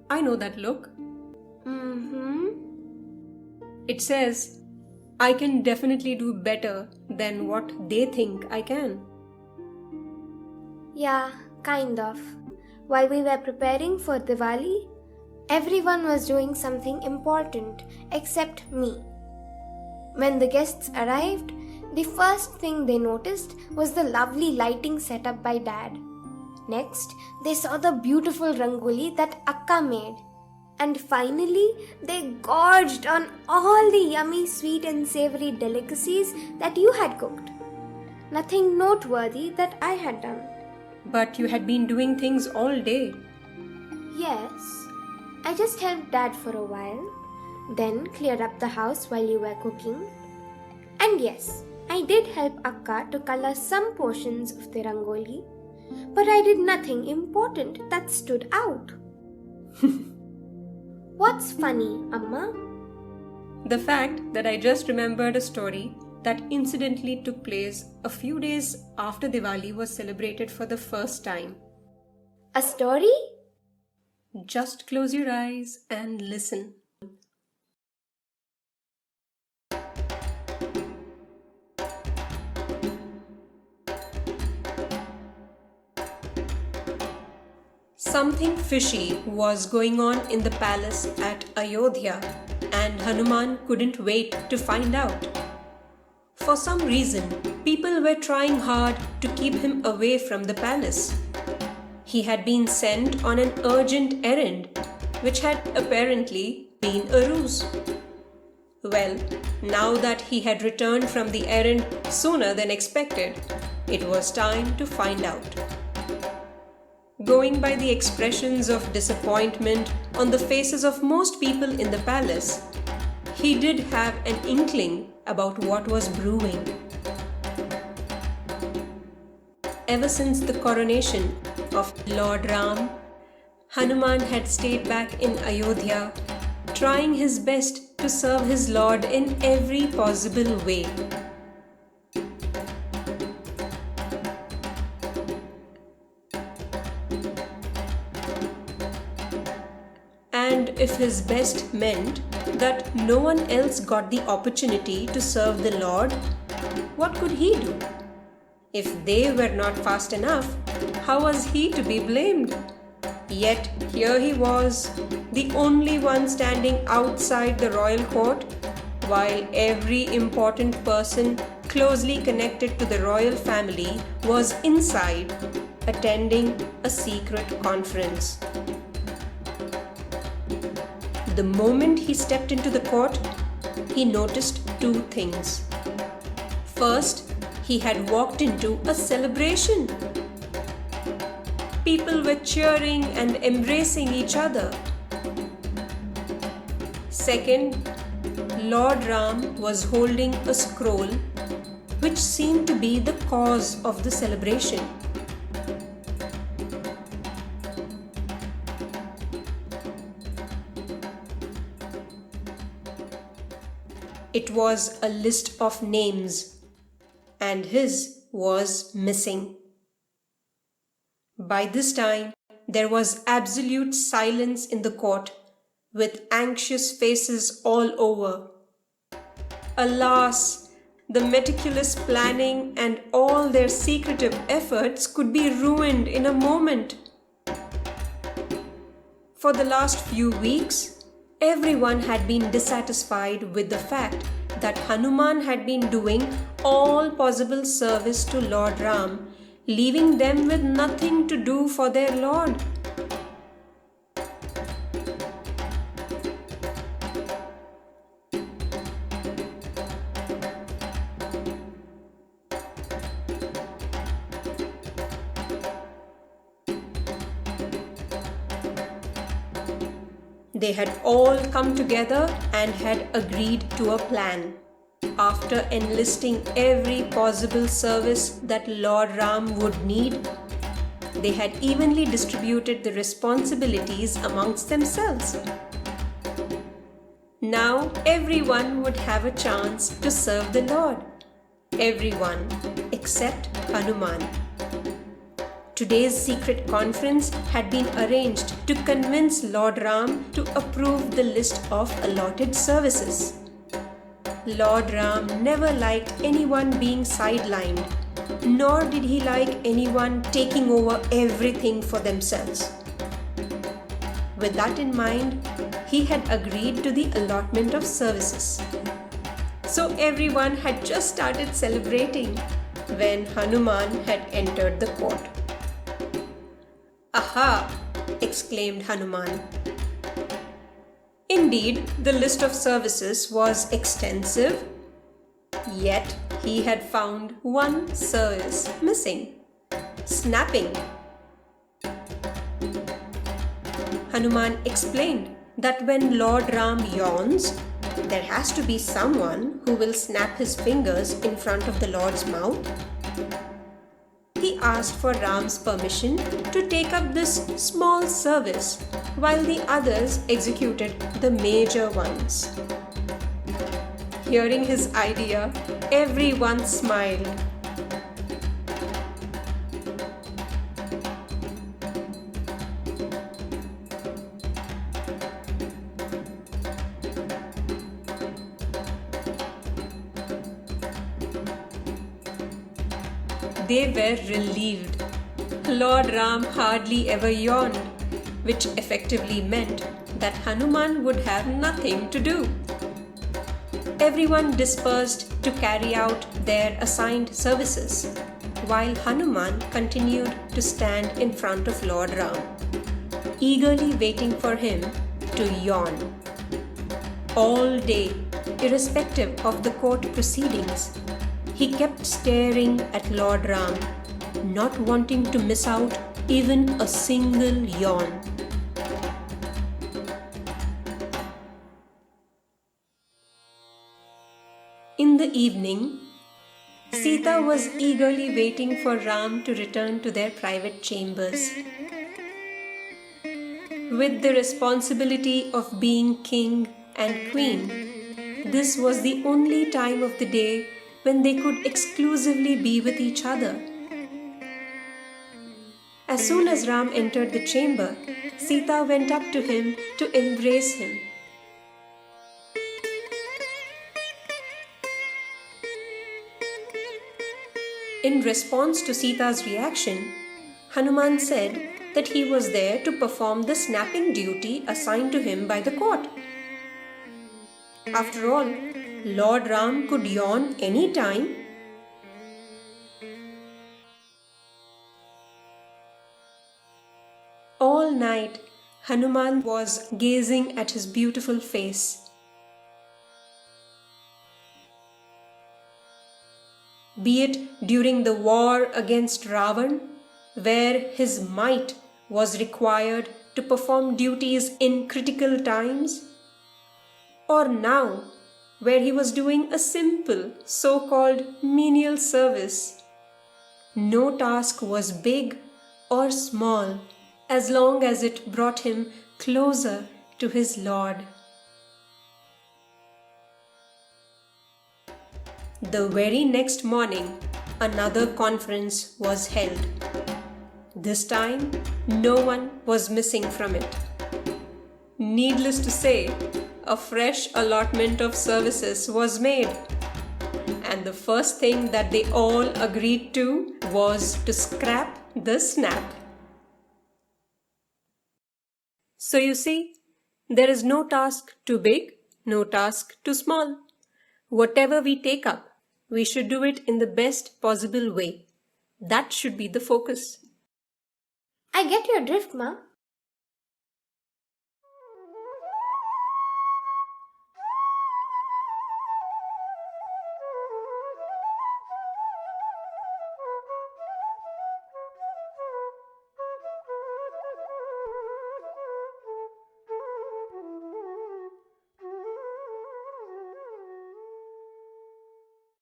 I know that look. Mm-hmm. It says, I can definitely do better than what they think I can. Yeah, kind of. While we were preparing for Diwali, everyone was doing something important except me. When the guests arrived, the first thing they noticed was the lovely lighting set up by Dad. Next, they saw the beautiful rangoli that Akka made. And finally, they gorged on all the yummy sweet and savory delicacies that you had cooked. Nothing noteworthy that I had done. But you had been doing things all day. Yes, I just helped Dad for a while, then cleared up the house while you were cooking. And yes, I did help Akka to color some portions of the rangoli, but I did nothing important that stood out. What's funny, Amma? The fact that I just remembered a story that incidentally took place a few days after Diwali was celebrated for the first time. A story? Just close your eyes and listen. Something fishy was going on in the palace at Ayodhya, and Hanuman couldn't wait to find out. For some reason, people were trying hard to keep him away from the palace. He had been sent on an urgent errand, which had apparently been a ruse. Well, now that he had returned from the errand sooner than expected, it was time to find out. Going by the expressions of disappointment on the faces of most people in the palace, he did have an inkling about what was brewing. Ever since the coronation of Lord Ram, Hanuman had stayed back in Ayodhya, trying his best to serve his Lord in every possible way. And if his best meant that no one else got the opportunity to serve the Lord, what could he do? If they were not fast enough, how was he to be blamed? Yet here he was, the only one standing outside the royal court, while every important person closely connected to the royal family was inside, attending a secret conference. The moment he stepped into the court, he noticed two things. First, he had walked into a celebration. People were cheering and embracing each other. Second, Lord Ram was holding a scroll which seemed to be the cause of the celebration. It was a list of names, and his was missing. By this time, there was absolute silence in the court, with anxious faces all over. Alas, the meticulous planning and all their secretive efforts could be ruined in a moment. For the last few weeks, everyone had been dissatisfied with the fact that Hanuman had been doing all possible service to Lord Ram, leaving them with nothing to do for their Lord. They had all come together and had agreed to a plan. After enlisting every possible service that Lord Ram would need, they had evenly distributed the responsibilities amongst themselves. Now everyone would have a chance to serve the Lord. Everyone except Hanuman. Today's secret conference had been arranged to convince Lord Ram to approve the list of allotted services. Lord Ram never liked anyone being sidelined, nor did he like anyone taking over everything for themselves. With that in mind, he had agreed to the allotment of services. So everyone had just started celebrating when Hanuman had entered the court. "Aha!" exclaimed Hanuman. Indeed, the list of services was extensive, yet he had found one service missing: snapping. Hanuman explained that when Lord Ram yawns, there has to be someone who will snap his fingers in front of the Lord's mouth. He asked for Ram's permission to take up this small service while the others executed the major ones. Hearing his idea, everyone smiled. They were relieved. Lord Ram hardly ever yawned, which effectively meant that Hanuman would have nothing to do. Everyone dispersed to carry out their assigned services, while Hanuman continued to stand in front of Lord Ram, eagerly waiting for him to yawn. All day, irrespective of the court proceedings, he kept staring at Lord Ram, not wanting to miss out even a single yawn. In the evening, Sita was eagerly waiting for Ram to return to their private chambers. With the responsibility of being king and queen, this was the only time of the day when they could exclusively be with each other. As soon as Ram entered the chamber, Sita went up to him to embrace him. In response to Sita's reaction, Hanuman said that he was there to perform the snapping duty assigned to him by the court. After all, Lord Ram could yawn any time. All night, Hanuman was gazing at his beautiful face. Be it during the war against Ravan, where his might was required to perform duties in critical times, or now, where he was doing a simple, so-called menial service. No task was big or small, as long as it brought him closer to his Lord. The very next morning, another conference was held. This time, no one was missing from it. Needless to say, a fresh allotment of services was made, and the first thing that they all agreed to was to scrap the snap. So you see, there is no task too big, no task too small. Whatever we take up, we should do it in the best possible way. That should be the focus. I get your drift, Ma.